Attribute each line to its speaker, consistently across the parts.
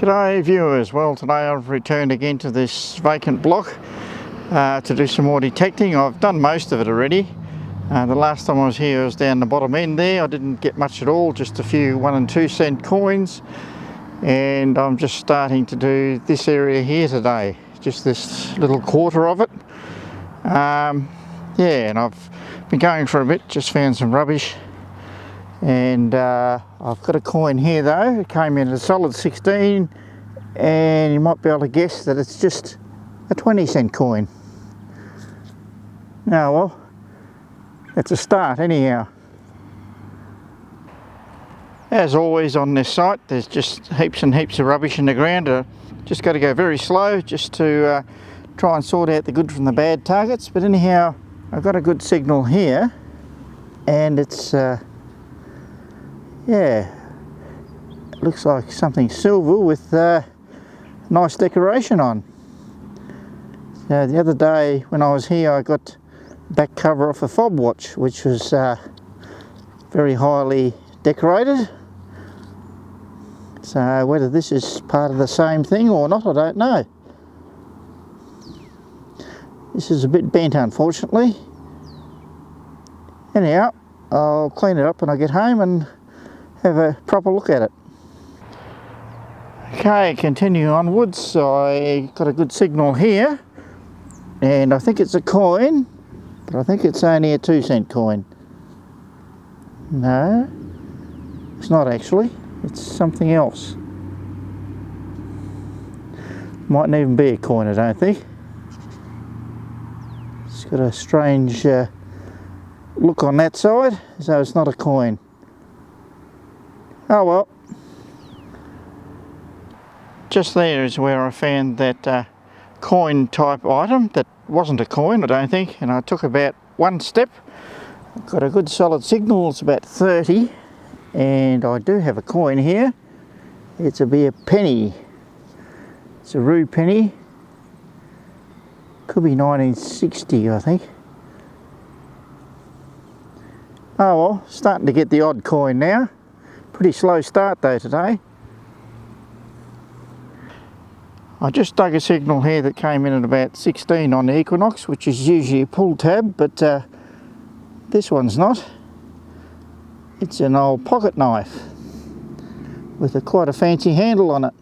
Speaker 1: G'day viewers, well today I've returned again to this vacant block to do some more detecting. I've done most of it already. The last time I was here I was down the bottom end there. I didn't get much at all, just a few 1 and 2 cent coins, and I'm just starting to do this area here today, just this little quarter of it. Yeah, and I've been going for a bit, just found some rubbish. And I've got a coin here though. It came in a solid 16, and you might be able to guess that it's just a 20 cent coin. Now, well, it's a start anyhow. As always on this site, there's just heaps and heaps of rubbish in the ground. Just got to go very slow just to try and sort out the good from the bad targets. But anyhow, I've got a good signal here, and it's yeah, it looks like something silver with nice decoration on. So the other day when I was here I got back cover off a fob watch, which was very highly decorated. So whether this is part of the same thing or not, I don't know. This is a bit bent unfortunately. Anyhow, I'll clean it up when I get home and have a proper look at it. Okay, continue onwards. I got a good signal here, and I think it's a coin, but I think it's only a 2 cent coin. No, it's not actually. It's something else. Mightn't even be a coin, I don't think. It's got a strange look on that side, so it's not a coin. Oh well. Just there is where I found that coin type item that wasn't a coin, I don't think, and I took about 1 step. I've got a good solid signal. It's about 30, and I do have a coin here. It's a beer penny. It's a rue penny. Could be 1960, I think. Oh well, starting to get the odd coin now. Pretty slow start though today. I just dug a signal here that came in at about 16 on the Equinox, which is usually a pull tab, but this one's not. It's an old pocket knife with quite a fancy handle on it.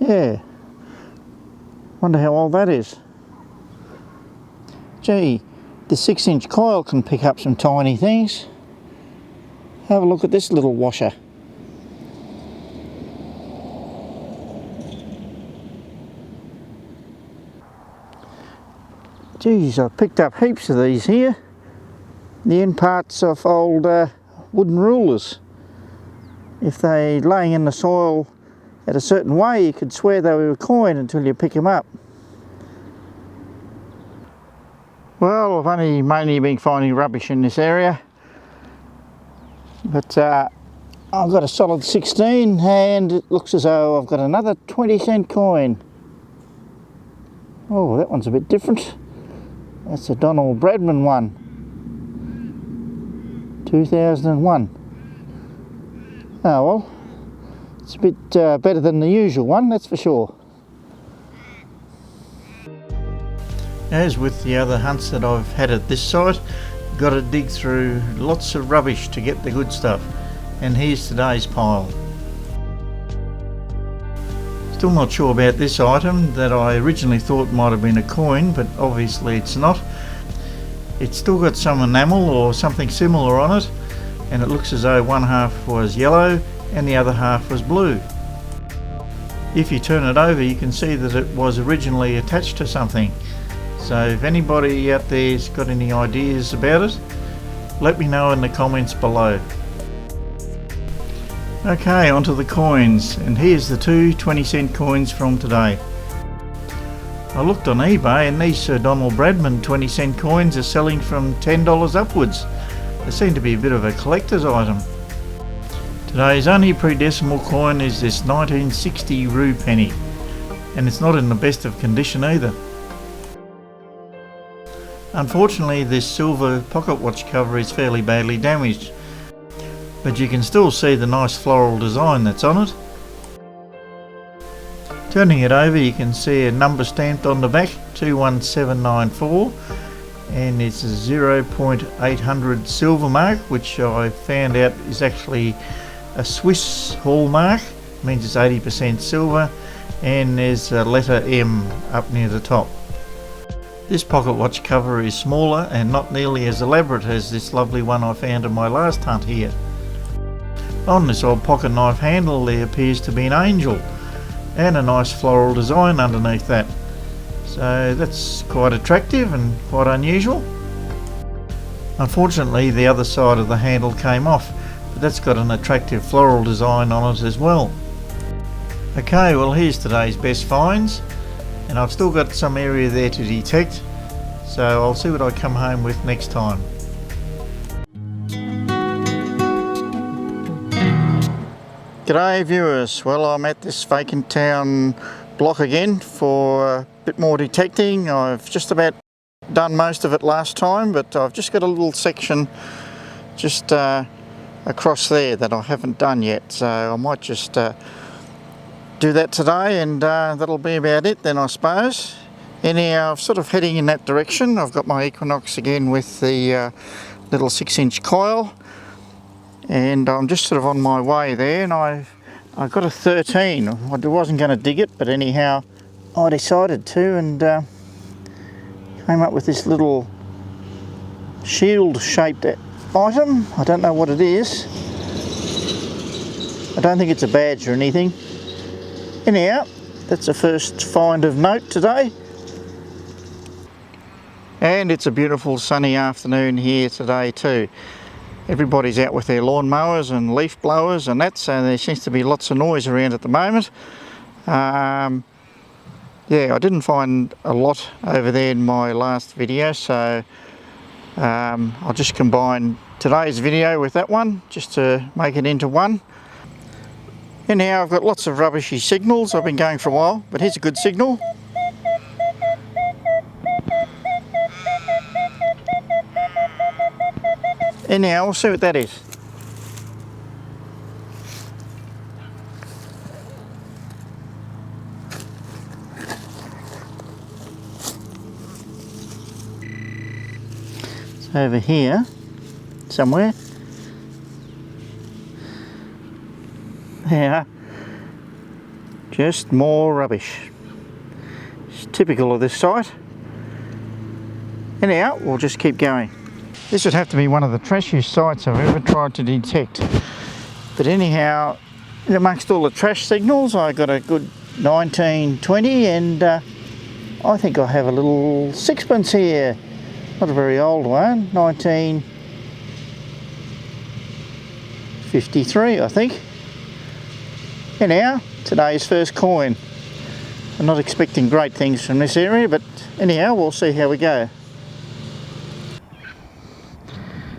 Speaker 1: Yeah, wonder how old that is. Gee, the 6-inch coil can pick up some tiny things. Have a look at this little washer. Geez, I've picked up heaps of these here. The end parts of old wooden rulers. If they're laying in the soil at a certain way, you could swear they were a coin until you pick them up. Well, I've only mainly been finding rubbish in this area, but I've got a solid 16, and it looks as though I've got another 20 cent coin. Oh, that one's a bit different. That's a Donald Bradman one, 2001. Oh well, it's a bit better than the usual one, that's for sure. As with the other hunts that I've had at this site, you've got to dig through lots of rubbish to get the good stuff, and here's today's pile. Still not sure about this item that I originally thought might have been a coin, but obviously it's not. It's still got some enamel or something similar on it, and it looks as though one half was yellow and the other half was blue. If you turn it over, you can see that it was originally attached to something. So if anybody out there's got any ideas about it, let me know in the comments below. Okay, onto the coins, and here's the 2 20-cent coins from today. I looked on eBay, and these Sir Donald Bradman 20-cent coins are selling from $10 upwards. They seem to be a bit of a collector's item. Today's only pre-decimal coin is this 1960 rue penny, and it's not in the best of condition either. Unfortunately, this silver pocket watch cover is fairly badly damaged, but you can still see the nice floral design that's on it. Turning it over, you can see a number stamped on the back, 21794, and it's a 0.800 silver mark, which I found out is actually a Swiss hallmark. It means it's 80% silver, and there's a letter M up near the top. This pocket watch cover is smaller and not nearly as elaborate as this lovely one I found in my last hunt here. On this old pocket knife handle there appears to be an angel and a nice floral design underneath that. So that's quite attractive and quite unusual. Unfortunately, the other side of the handle came off, but that's got an attractive floral design on it as well. Okay, well, here's today's best finds, and I've still got some area there to detect, so I'll see what I come home with next time. G'day viewers, well, I'm at this vacant town block again for a bit more detecting. I've just about done most of it last time, but I've just got a little section just across there that I haven't done yet, so I might just do that today, and that'll be about it then, I suppose. Anyhow, I'm sort of heading in that direction. I've got my Equinox again with the little 6-inch coil, and I'm just sort of on my way there, and I got a 13. I wasn't going to dig it, but anyhow I decided to, and came up with this little shield shaped item. I don't know what it is. I don't think it's a badge or anything. Anyhow, that's the first find of note today. And it's a beautiful sunny afternoon here today too. Everybody's out with their lawn mowers and leaf blowers and that, so there seems to be lots of noise around at the moment. Yeah, I didn't find a lot over there in my last video, so I'll just combine today's video with that one just to make it into one. Anyhow, I've got lots of rubbishy signals. I've been going for a while, but here's a good signal. Anyhow, we'll see what that is. It's over here somewhere. Yeah, just more rubbish. It's typical of this site. Anyhow, we'll just keep going. This would have to be one of the trashiest sites I've ever tried to detect. But anyhow, amongst all the trash signals, I got a good 1920, and I think I have a little sixpence here. Not a very old one, 1953, I think. Anyhow, today's first coin. I'm not expecting great things from this area, but anyhow, we'll see how we go.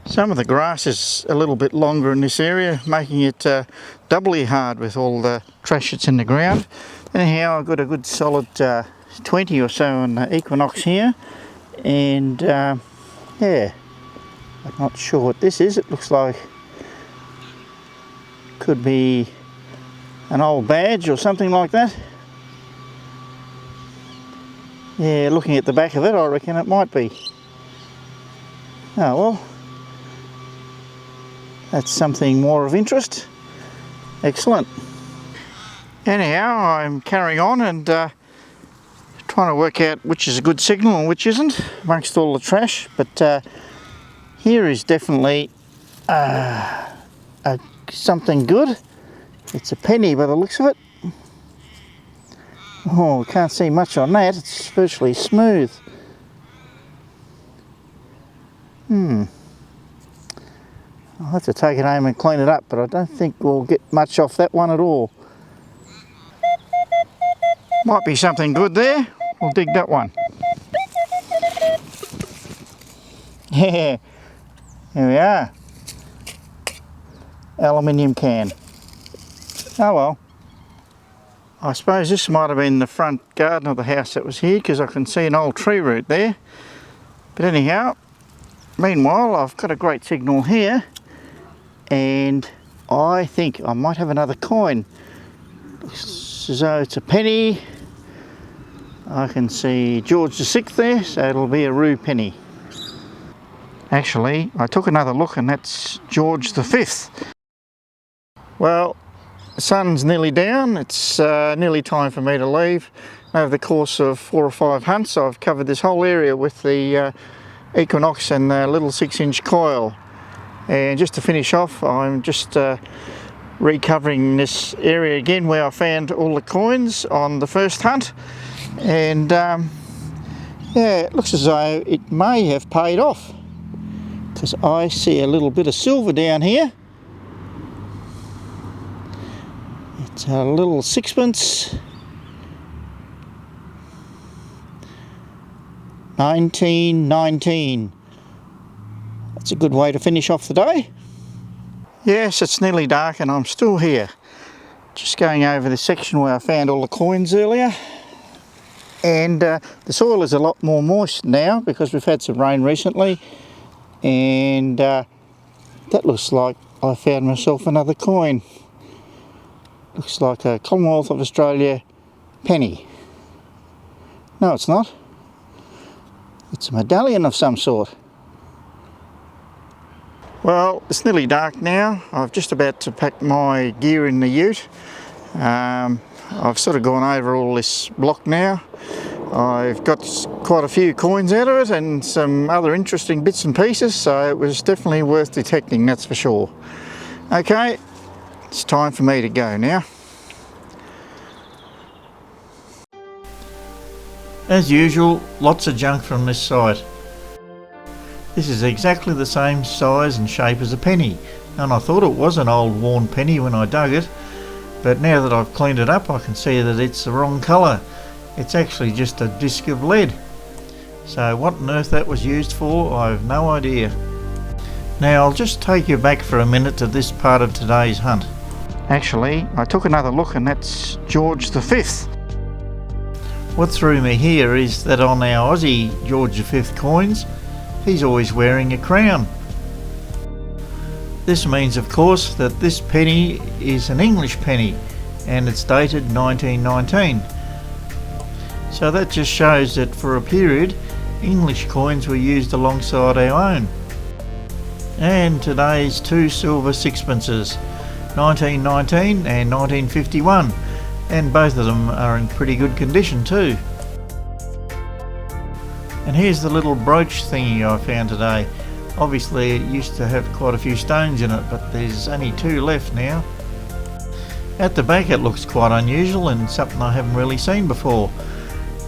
Speaker 1: Some of the grass is a little bit longer in this area, making it doubly hard with all the trash that's in the ground. Anyhow, I've got a good solid 20 or so on the Equinox here, and yeah, I'm not sure what this is. It looks like could be an old badge or something like that. Yeah, looking at the back of it, I reckon it might be. Oh well, that's something more of interest. Excellent. Anyhow, I'm carrying on and trying to work out which is a good signal and which isn't amongst all the trash, but here is definitely something good. It's a penny by the looks of it. Oh, can't see much on that. It's virtually smooth. I'll have to take it home and clean it up, but I don't think we'll get much off that one at all. Might be something good there. We'll dig that one. Yeah, here we are. Aluminium can. Oh well. I suppose this might have been the front garden of the house that was here, because I can see an old tree root there. But anyhow, meanwhile I've got a great signal here, and I think I might have another coin. Looks as though it's a penny. I can see George VI there, so it'll be a Roo penny. Actually, I took another look and that's George V. Well, the sun's nearly down. It's nearly time for me to leave. Over the course of 4 or 5 hunts, I've covered this whole area with the Equinox and the little 6-inch coil. And just to finish off, I'm just recovering this area again where I found all the coins on the first hunt. And yeah, it looks as though it may have paid off, because I see a little bit of silver down here. It's a little 6pence. 1919. That's a good way to finish off the day. Yes, it's nearly dark and I'm still here. Just going over the section where I found all the coins earlier. And the soil is a lot more moist now because we've had some rain recently. And that looks like I found myself another coin. Looks like a Commonwealth of Australia penny. No, it's not. It's a medallion of some sort. Well, it's nearly dark now. I'm just about to pack my gear in the ute. I've sort of gone over all this block now. I've got quite a few coins out of it and some other interesting bits and pieces, so it was definitely worth detecting, that's for sure. Okay, it's time for me to go now. As usual, lots of junk from this site. This is exactly the same size and shape as a penny, and I thought it was an old worn penny when I dug it, but now that I've cleaned it up I can see that it's the wrong colour. It's actually just a disc of lead. So what on earth that was used for, I have no idea. Now I'll just take you back for a minute to this part of today's hunt. Actually, I took another look and that's George V. What threw me here is that on our Aussie George V coins, he's always wearing a crown. This means, of course, that this penny is an English penny and it's dated 1919. So that just shows that for a period, English coins were used alongside our own. And today's 2 silver 6pences, 1919 and 1951, and both of them are in pretty good condition too. And here's the little brooch thingy I found today. Obviously it used to have quite a few stones in it, but there's only 2 left now. At the back it looks quite unusual and something I haven't really seen before.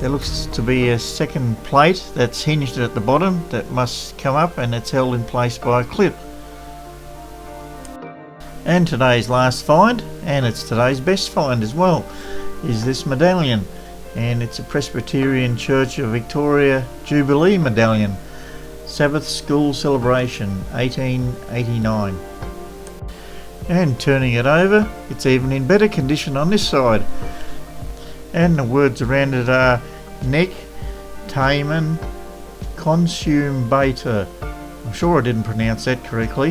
Speaker 1: There looks to be a second plate that's hinged at the bottom that must come up, and it's held in place by a clip. And today's last find, and it's today's best find as well, is this medallion. And it's a Presbyterian Church of Victoria Jubilee medallion. Sabbath School Celebration 1889. And turning it over, it's even in better condition on this side. And the words around it are Nec Tamen Consumbator. I'm sure I didn't pronounce that correctly,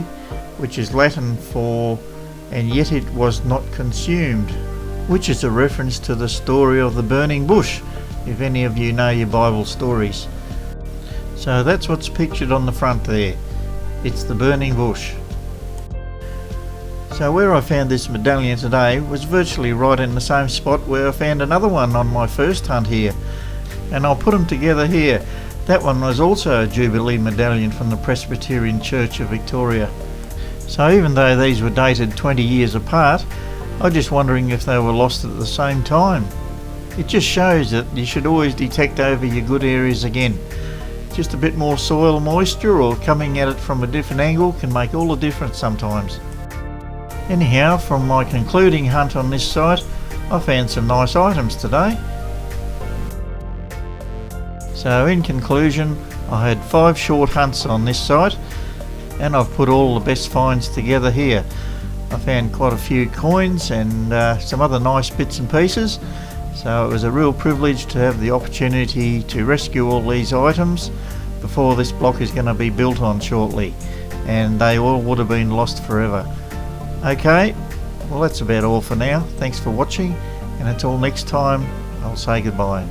Speaker 1: which is Latin for and yet it was not consumed, which is a reference to the story of the burning bush, if any of you know your Bible stories. So that's what's pictured on the front there. It's the burning bush. So where I found this medallion today was virtually right in the same spot where I found another one on my first hunt here, and I'll put them together here. That one was also a Jubilee medallion from the Presbyterian Church of Victoria. So even though these were dated 20 years apart, I'm just wondering if they were lost at the same time. It just shows that you should always detect over your good areas again. Just a bit more soil moisture or coming at it from a different angle can make all the difference sometimes. Anyhow, from my concluding hunt on this site, I found some nice items today. So in conclusion, I had 5 short hunts on this site, and I've put all the best finds together here. I found quite a few coins and some other nice bits and pieces, so it was a real privilege to have the opportunity to rescue all these items, before this block is going to be built on shortly, and they all would have been lost forever. Okay, well that's about all for now. Thanks for watching, and until next time, I'll say goodbye.